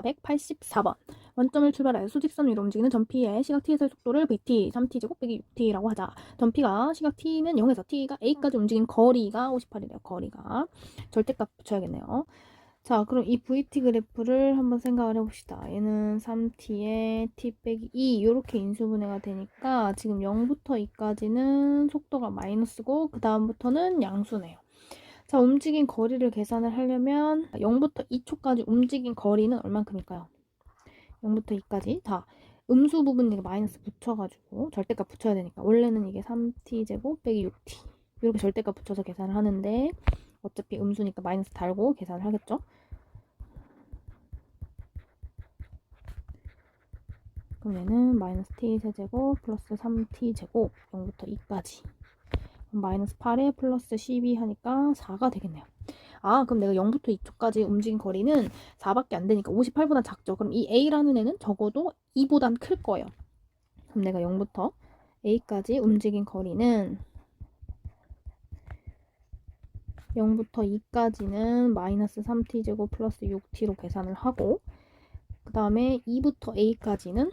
1484번. 원점을 출발하여 수직선 위로 움직이는 점P의 시각 t에서의 속도를 vt, 3t제곱 빼기 6t라고 하자. 점P가 시각 t는 0에서 t가 a까지 움직인 거리가 58이래요. 거리가. 절대값 붙여야겠네요. 자, 그럼 이 vt 그래프를 한번 생각을 해봅시다. 얘는 3t에 t 빼기 2 이렇게 인수분해가 되니까 지금 0부터 2까지는 속도가 마이너스고 그 다음부터는 양수네요. 자, 움직인 거리를 계산을 하려면 0부터 2초까지 움직인 거리는 얼만큼일까요? 0부터 2까지 다 음수 부분 이게 마이너스 붙여가지고 절대값 붙여야 되니까 원래는 이게 3t제곱 빼기 6t 이렇게 절대값 붙여서 계산을 하는데 어차피 음수니까 마이너스 달고 계산을 하겠죠? 그럼 얘는 마이너스 t 세제곱 플러스 3t제곱 0부터 2까지 마이너스 8에 플러스 12 하니까 4가 되겠네요. 아, 그럼 내가 0부터 2초까지 움직인 거리는 4밖에 안 되니까 58보다 작죠. 그럼 이 A라는 애는 적어도 2보단 클 거예요. 그럼 내가 0부터 A까지 움직인 거리는 0부터 2까지는 마이너스 3t제곱 플러스 6t로 계산을 하고 그 다음에 2부터 A까지는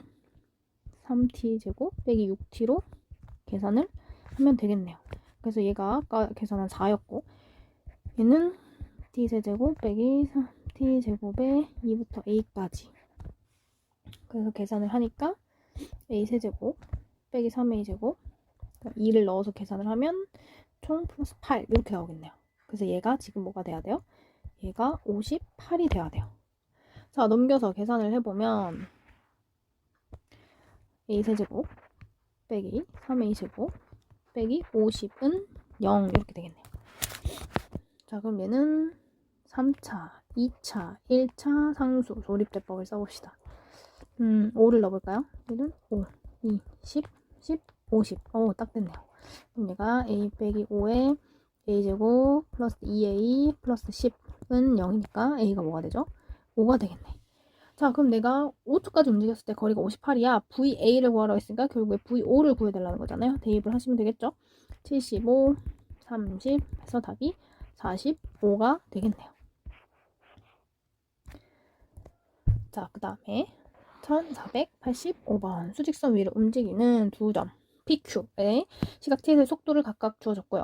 3t제곱 빼기 6t로 계산을 하면 되겠네요. 그래서 얘가 아까 계산한 4였고 얘는 t세제곱 빼기 3t제곱에 2부터 a까지 그래서 계산을 하니까 a세제곱 빼기 3a제곱 2를 넣어서 계산을 하면 총 플러스 8 이렇게 나오겠네요. 그래서 얘가 지금 뭐가 돼야 돼요? 얘가 58이 돼야 돼요. 자, 넘겨서 계산을 해보면 a세제곱 빼기 3a제곱 빼기 50은 0 이렇게 되겠네요. 자, 그럼 얘는 3차, 2차, 1차 상수 조립대법을 써봅시다. 5를 넣어볼까요? 얘는 5, 2, 10, 10, 50. 딱 됐네요. 그럼 얘가 a 빼기 5에 a제곱 플러스 2a 플러스 10은 0이니까 a가 뭐가 되죠? 5가 되겠네. 자, 그럼 내가 5초까지 움직였을 때 거리가 58이야. VA를 구하라고 했으니까 결국에 VO를 구해달라는 거잖아요. 대입을 하시면 되겠죠? 75, 30 해서 답이 45가 되겠네요. 자, 그 다음에 1485번 수직선 위를 움직이는 두 점 PQ에 시각 t에서의 속도를 각각 주어졌고요.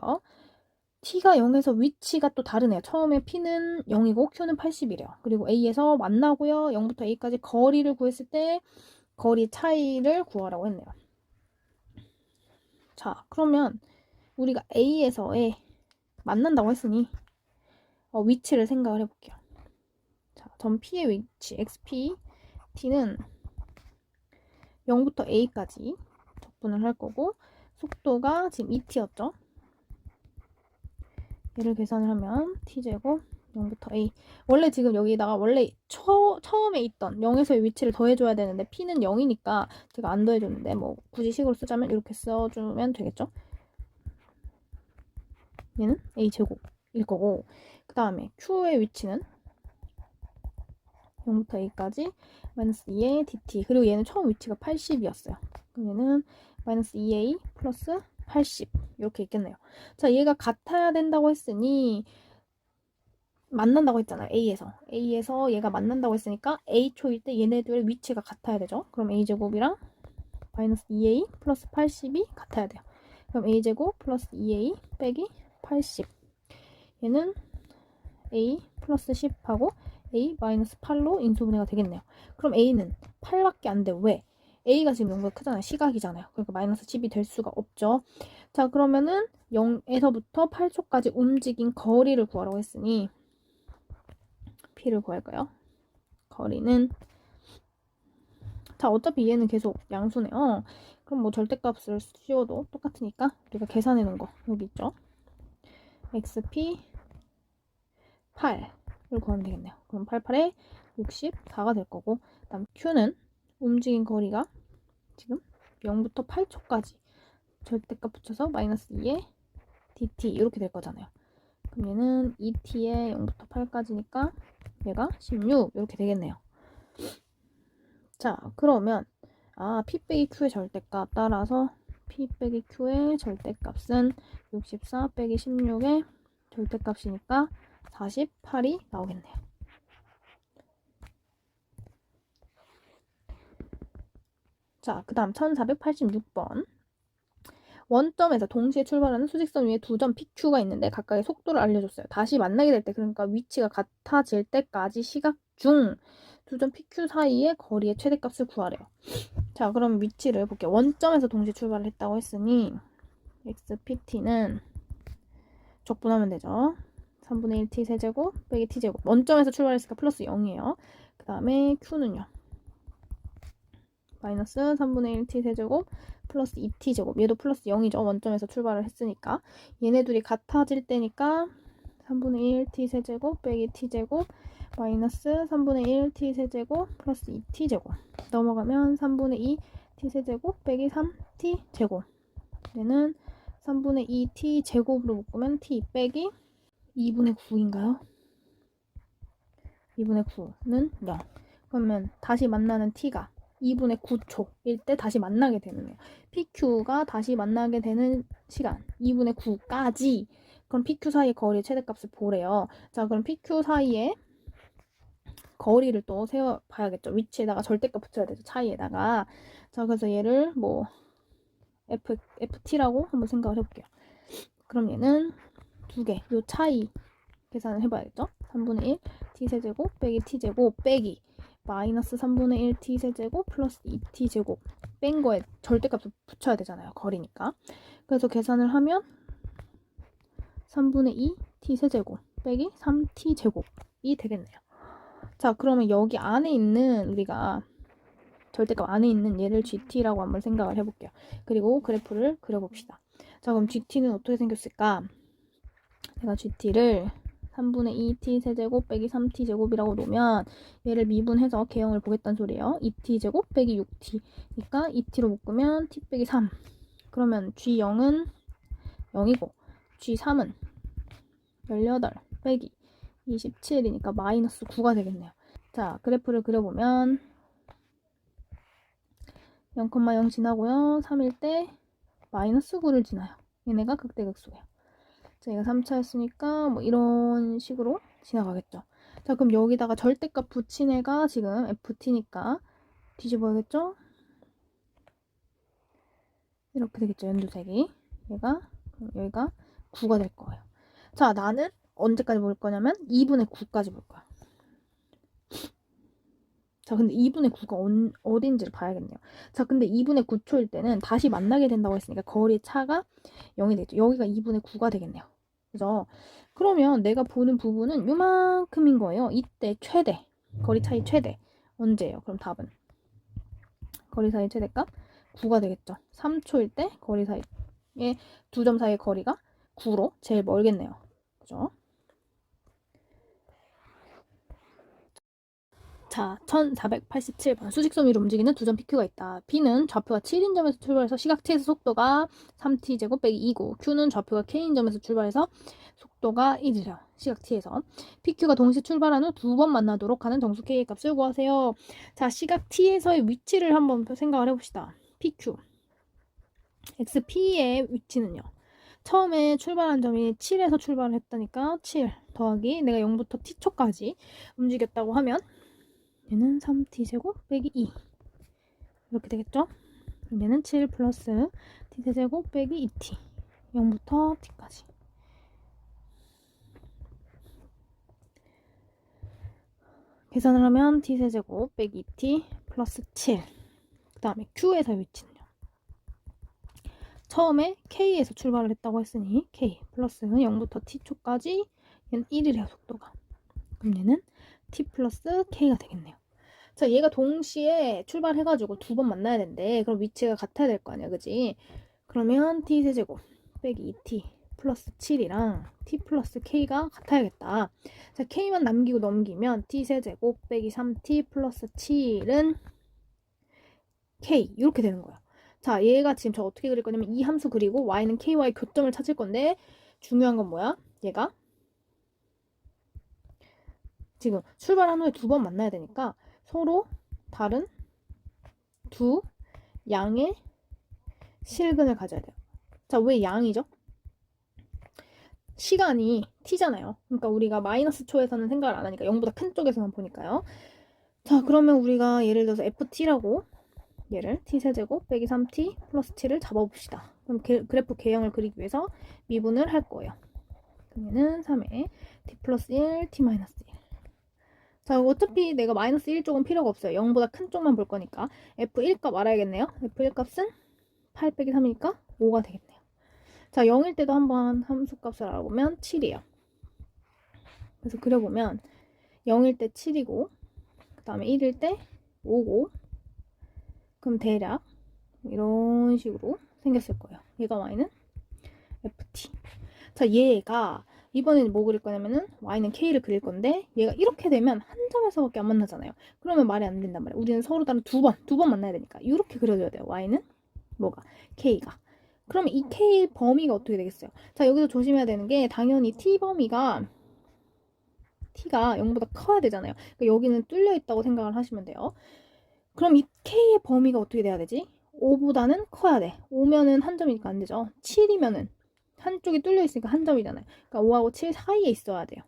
t가 0에서 위치가 또 다르네요. 처음에 p는 0이고 q는 80이래요. 그리고 a에서 만나고요. 0부터 a까지 거리를 구했을 때 거리 차이를 구하라고 했네요. 자, 그러면 우리가 a에서의 만난다고 했으니 위치를 생각을 해볼게요. 자, 점 P의 위치 XP T는 0부터 A까지 적분을 할 거고 속도가 지금 2T였죠. 얘를 계산을 하면 T제곱 0부터 A 원래 지금 여기다가 원래 처음에 있던 0에서의 위치를 더해줘야 되는데 P는 0이니까 제가 안 더해줬는데 뭐 굳이 식으로 쓰자면 이렇게 써주면 되겠죠. 얘는 A제곱일 거고 그 다음에 Q의 위치는 0부터 A까지 마이너스 2의 dt 그리고 얘는 처음 위치가 80이었어요. 그럼 얘는 마이너스 2a 플러스 80 이렇게 있겠네요. 자, 얘가 같아야 된다고 했으니 만난다고 했잖아요. A에서 얘가 만난다고 했으니까 A초일 때 얘네들의 위치가 같아야 되죠. 그럼 A제곱이랑 마이너스 2a 플러스 80이 같아야 돼요. 그럼 A제곱 플러스 2a 빼기 80 얘는 A 플러스 10하고 A 마이너스 8로 인수분해가 되겠네요. 그럼 A는 8밖에 안 돼. 왜? A가 지금 0보다 크잖아요. 시각이잖아요. 그러니까 마이너스 10이 될 수가 없죠. 자, 그러면은 0에서부터 8초까지 움직인 거리를 구하라고 했으니 P를 구할까요? 거리는 자, 어차피 얘는 계속 양수네요. 그럼 뭐 절대값을 씌워도 똑같으니까 우리가 계산해 놓은 거 여기 있죠. XP 8을 구하면 되겠네요. 그럼 88에 64가 될 거고 그다음 Q는 움직인 거리가 지금 0부터 8초까지 절대값 붙여서 마이너스 2에 dt 이렇게 될 거잖아요. 그럼 얘는 2t에 0부터 8까지니까 얘가 16 이렇게 되겠네요. 자, 그러면 p 빼기 q의 절대값 따라서 p 빼기 q의 절대값은 64 빼기 16의 절대값이니까 48이 나오겠네요. 자, 그 다음 1486번. 원점에서 동시에 출발하는 수직선 위에 두 점 PQ가 있는데 각각의 속도를 알려줬어요. 다시 만나게 될 때, 그러니까 위치가 같아질 때까지 시각 중 두 점 PQ 사이의 거리의 최대값을 구하래요. 자, 그럼 위치를 볼게요. 원점에서 동시에 출발을 했다고 했으니 XPT는 적분하면 되죠. 3분의 1 t세제곱 빼기 t제곱. 원점에서 출발했으니까 플러스 0이에요. 그 다음에 Q는요. 마이너스 3분의 1 t세제곱 플러스 2t제곱. 얘도 플러스 0이죠. 원점에서 출발을 했으니까. 얘네 둘이 같아질 때니까 3분의 1 t세제곱 빼기 t제곱 마이너스 3분의 1 t세제곱 플러스 2t제곱. 넘어가면 3분의 2 t세제곱 빼기 3t제곱. 얘는 3분의 2 t제곱으로 묶으면 t 빼기 2분의 9인가요? 2분의 9는 0. 그러면 다시 만나는 t가 2분의 9초일 때 다시 만나게 되는 거예요. PQ가 다시 만나게 되는 시간 2분의 9까지. 그럼 PQ 사이의 거리의 최대값을 보래요. 자, 그럼 PQ 사이의 거리를 또 세워봐야겠죠. 위치에다가 절대값 붙여야 되죠. 차이에다가. 자, 그래서 얘를 뭐 FT라고 한번 생각을 해볼게요. 그럼 얘는 두 개, 요 차이 계산을 해봐야겠죠. 3분의 1 t세제곱 빼기 t제곱 빼기 마이너스 3분의 1 t세제곱 플러스 2t제곱 뺀 거에 절대값을 붙여야 되잖아요. 거리니까. 그래서 계산을 하면 3분의 2 t세제곱 빼기 3t제곱이 되겠네요. 자, 그러면 여기 안에 있는 우리가 절대값 안에 있는 얘를 GT라고 한번 생각을 해볼게요. 그리고 그래프를 그려봅시다. 자, 그럼 GT는 어떻게 생겼을까? 내가 GT를 3분의 2t 세제곱 빼기 3t제곱이라고 놓으면 얘를 미분해서 개형을 보겠다는 소리예요. 2t제곱 빼기 6t니까 2t로 묶으면 t 빼기 3. 그러면 G0은 0이고 G3은 18 빼기 27이니까 마이너스 9가 되겠네요. 자, 그래프를 그려보면 0,0 지나고요. 3일 때 마이너스 9를 지나요. 얘네가 극대극소예요. 자, 얘가 3차였으니까 뭐 이런 식으로 지나가겠죠. 자, 그럼 여기다가 절대값 붙인 애가 지금 FT니까 뒤집어야겠죠? 이렇게 되겠죠. 연두색이. 얘가 여기가 9가 될 거예요. 자, 나는 언제까지 볼 거냐면 2분의 9까지 볼 거야. 자, 근데 2분의 9가 어딘지를 봐야겠네요. 자, 근데 2분의 9초일 때는 다시 만나게 된다고 했으니까 거리 차가 0이 되겠죠. 여기가 2분의 9가 되겠네요. 그죠? 그러면 내가 보는 부분은 요만큼인 거예요. 이때 최대, 거리 차이 최대. 언제예요? 그럼 답은 거리 사이 최대값 9가 되겠죠. 3초일 때 거리 사이에 두 점 사이의 거리가 9로 제일 멀겠네요. 그죠? 자, 1487번. 수직선 위로 움직이는 두 점 PQ가 있다. P는 좌표가 7인 점에서 출발해서 시각 t에서 속도가 3t제곱 빼기 2고 Q는 좌표가 k인 점에서 출발해서 속도가 1이래요. 시각 t에서. PQ가 동시에 출발한 후 두 번 만나도록 하는 정수 k의 값을 구하세요. 자, 시각 t에서의 위치를 한번 생각을 해봅시다. PQ. XP의 위치는요. 처음에 출발한 점이 7에서 출발을 했다니까 7 더하기 내가 0부터 t초까지 움직였다고 하면 얘는 3t제곱 빼기 2 이렇게 되겠죠? 얘는 7 플러스 t세제곱 빼기 2t 0부터 t까지. 계산을 하면 t세제곱 빼기 2t 플러스 7. 그 다음에 q에서 위치는요. 처음에 k에서 출발을 했다고 했으니 k 플러스 0부터 t초까지 얘는 1이래요. 속도가. 그럼 얘는 t 플러스 k가 되겠네요. 자, 얘가 동시에 출발해가지고 두 번 만나야 된대. 그럼 위치가 같아야 될 거 아니야, 그지? 그러면 t세제곱 빼기 2t 플러스 7이랑 t 플러스 k가 같아야겠다. 자, k만 남기고 넘기면 t세제곱 빼기 3t 플러스 7은 k 이렇게 되는 거야. 자, 얘가 지금 저 어떻게 그릴 거냐면 이 함수 그리고 y는 ky와의 교점을 찾을 건데 중요한 건 뭐야? 얘가 지금 출발한 후에 두 번 만나야 되니까 서로 다른 두 양의 실근을 가져야 돼요. 자, 왜 양이죠? 시간이 t잖아요. 그러니까 우리가 마이너스 초에서는 생각을 안 하니까 0보다 큰 쪽에서만 보니까요. 자, 그러면 우리가 예를 들어서 ft라고 얘를 t세제곱 빼기 3t 플러스 t를 잡아봅시다. 그럼 그래프 개형을 그리기 위해서 미분을 할 거예요. 그러면은 3에 t 플러스 1, t 마이너스 1. 자, 어차피 내가 마이너스 1 쪽은 필요가 없어요. 0보다 큰 쪽만 볼 거니까. f1 값 알아야겠네요. f1 값은 8 빼기 3이니까 5가 되겠네요. 자, 0일 때도 한번 함수 값을 알아보면 7이에요. 그래서 그려보면 0일 때 7이고 그 다음에 1일 때 5고 그럼 대략 이런 식으로 생겼을 거예요. 얘가 y는 ft. 자, 얘가 이번에는 뭐 그릴 거냐면은 y는 k를 그릴 건데 얘가 이렇게 되면 한 점에서밖에 안 만나잖아요. 그러면 말이 안 된단 말이에요. 우리는 서로 다른 두 번 만나야 되니까 이렇게 그려줘야 돼요. y는 뭐가? k가. 그러면 이 k 범위가 어떻게 되겠어요? 자, 여기서 조심해야 되는 게 당연히 t 범위가 t가 0보다 커야 되잖아요. 그러니까 여기는 뚫려 있다고 생각을 하시면 돼요. 그럼 이 k의 범위가 어떻게 돼야 되지? 5보다는 커야 돼. 5면은 한 점이니까 안 되죠. 7이면은 한쪽이 뚫려 있으니까 한 점이잖아요. 그러니까 5하고 7 사이에 있어야 돼요.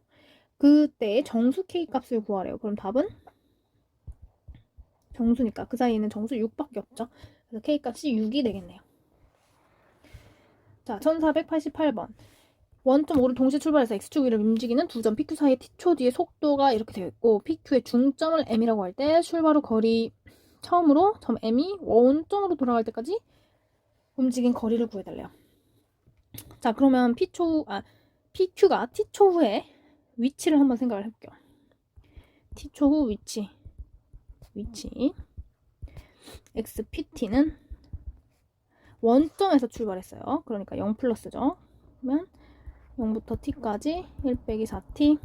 그때 정수 k 값을 구하래요. 그럼 답은 정수니까 그 사이에는 정수 6밖에 없죠. 그래서 k 값이 6이 되겠네요. 자, 1488번. 1.5를 동시에 출발해서 x축 위를 움직이는 두 점 PQ 사이의 t초 뒤의 속도가 이렇게 되어 있고 PQ의 중점을 M이라고 할 때 출발 후 거리 처음으로 점 M이 원점으로 돌아갈 때까지 움직인 거리를 구해달래요. 자, 그러면 PQ가 t초 후에 위치를 한번 생각을 해볼게요. t초 후 위치 xpt는 원점에서 출발했어요. 그러니까 0 플러스죠. 그러면 0부터 t까지 1 빼기 4t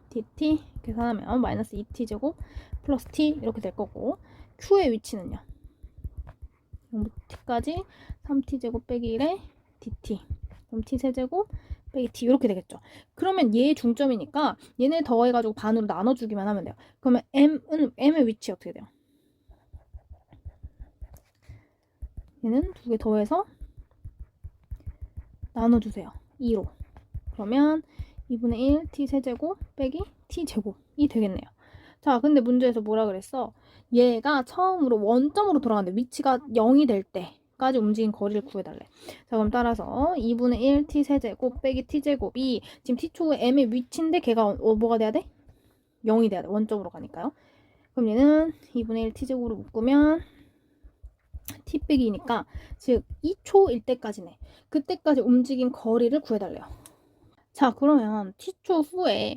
dt 계산하면 마이너스 2t제곱 플러스 t 이렇게 될 거고 q의 위치는요. 0부터 t까지 3t제곱 빼기 1에 dt 그럼 t세제곱 빼기 t 이렇게 되겠죠. 그러면 얘 중점이니까 얘네 더해가지고 반으로 나눠주기만 하면 돼요. 그러면 m의 위치 어떻게 돼요? 얘는 두 개 더해서 나눠주세요. 2로. 그러면 2분의 1 t세제곱 빼기 t제곱이 되겠네요. 자, 근데 문제에서 뭐라 그랬어? 얘가 처음으로 원점으로 돌아가는데 위치가 0이 될 때까지 움직인 거리를 구해달래. 자, 그럼 따라서 2분의 1 t세제곱 빼기 t제곱이 지금 t초의 m의 위치인데 걔가 뭐가 돼야 돼? 0이 돼야 돼. 원점으로 가니까요. 그럼 얘는 2분의 1 t제곱으로 묶으면 t 빼기 2니까 즉 2초일 때까지네. 그때까지 움직인 거리를 구해달래요. 자, 그러면 t초 후에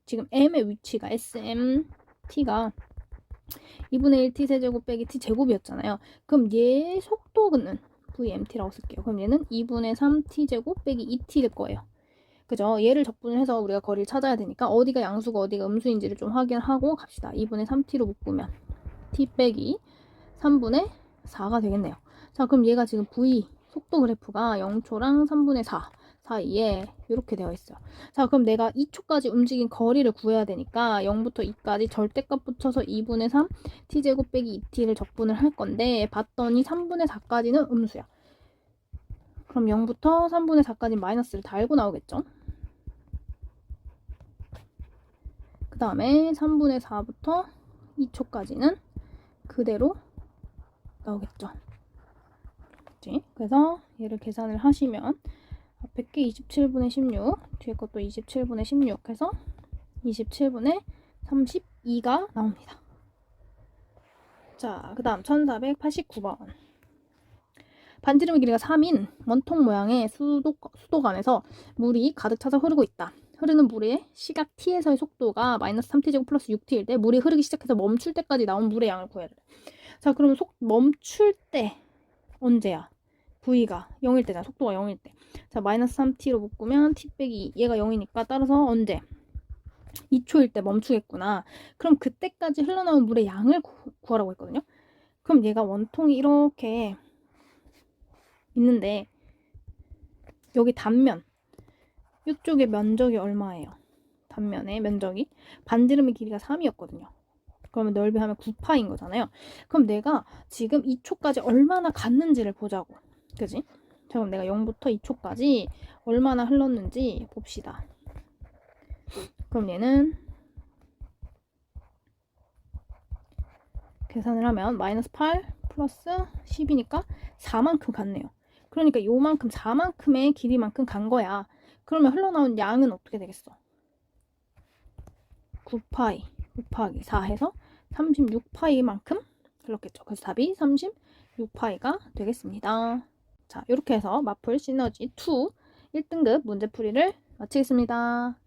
지금 m의 위치가 smt가 2분의 1 t세제곱 빼기 t제곱이었잖아요. 그럼 얘 속도는 vmt라고 쓸게요. 그럼 얘는 2분의 3 t제곱 빼기 2t일 거예요. 그죠? 얘를 적분을 해서 우리가 거리를 찾아야 되니까 어디가 양수고 어디가 음수인지를 좀 확인하고 갑시다. 2분의 3t로 묶으면 t 빼기 3분의 4가 되겠네요. 자, 그럼 얘가 지금 v 속도 그래프가 0초랑 3분의 4 사이에 이렇게 되어 있어요. 자, 그럼 내가 2초까지 움직인 거리를 구해야 되니까 0부터 2까지 절대값 붙여서 2분의 3 t제곱 빼기 2t를 적분을 할 건데 봤더니 3분의 4까지는 음수야. 그럼 0부터 3분의 4까지 마이너스를 달고 나오겠죠. 그 다음에 3분의 4부터 2초까지는 그대로 나오겠죠. 그래서 얘를 계산을 하시면 앞에 게 27분의 16, 뒤에 것도 27분의 16 해서 27분의 32가 나옵니다. 자, 그 다음 1489번. 반지름의 길이가 3인 원통 모양의 수도관에서 물이 가득 차서 흐르고 있다. 흐르는 물의 시각 t에서의 속도가 마이너스 3t제곱 플러스 6t일 때 물이 흐르기 시작해서 멈출 때까지 나온 물의 양을 구해야 돼. 자, 그러면 멈출 때 언제야? v가 0일 때잖아. 속도가 0일 때. 자, 마이너스 3t로 묶으면 t 빼기 2. 얘가 0이니까 따라서 언제? 2초일 때 멈추겠구나. 그럼 그때까지 흘러나온 물의 양을 구하라고 했거든요. 그럼 얘가 원통이 이렇게 있는데 여기 단면 이쪽의 면적이 얼마예요? 단면의 면적이 반지름의 길이가 3이었거든요. 그러면 넓이하면 9파인 거잖아요. 그럼 내가 지금 2초까지 얼마나 갔는지를 보자고. 그지? 자, 그럼 내가 0부터 2초까지 얼마나 흘렀는지 봅시다. 그럼 얘는 계산을 하면 마이너스 8 플러스 10이니까 4만큼 갔네요. 그러니까 요만큼 4만큼의 길이만큼 간 거야. 그러면 흘러나온 양은 어떻게 되겠어? 9파이 곱하기 4 해서 36파이만큼 흘렀겠죠. 그래서 답이 36파이가 되겠습니다. 자, 이렇게 해서 마플 시너지 2 1등급 문제풀이를 마치겠습니다.